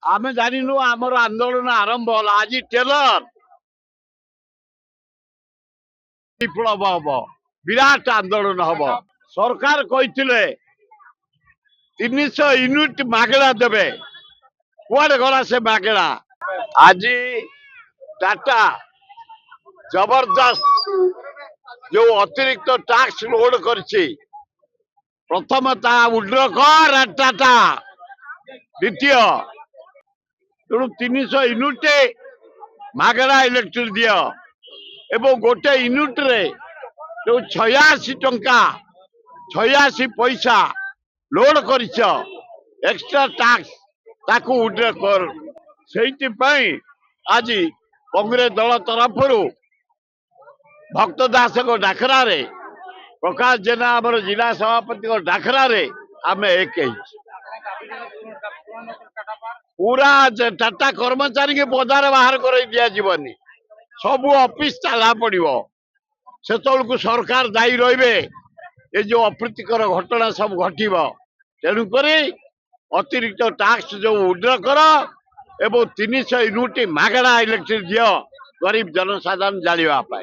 आम जानिनु आमर आंदोलन आरंभ होला आज टेलर विप्लव हम विराट आंदोलन हम सरकार कही 300 यूनिट मागेड़ा देवे कुआडे गला से मागेड़ा आज टाटा जबरदस्त जो अतिरिक्त टैक्स लोड करछि प्रथम ता उड्र कर टाटा द्वितीय तेणु 300 यूनिट मागेड़ा इलेक्ट्रिक दियो एवं गोटे यूनिट रे जो 86 टंका 86 पैसा लोड कर एक्स्ट्रा टैक्स ताकू उड्र कर से आज कांग्रेस दल तरफ भक्त दास को डाकरा रे प्रकाश जेना आमर जिला सभापति डाकरा रे आम एक पूरा टाटा कर्मचारी के पदार बाहर कर दिया जीवनी सब ऑफिस ताला पड़ो से को सरकार दायी रे ये जो अप्रीतिकर घटना सब घटव तेणुक अतिरिक्त टैक्स जो उड्र कर एवं 300 यूनिट मागेड़ा इलेक्ट्रिक दियो गरीब जनसाधारण जाना।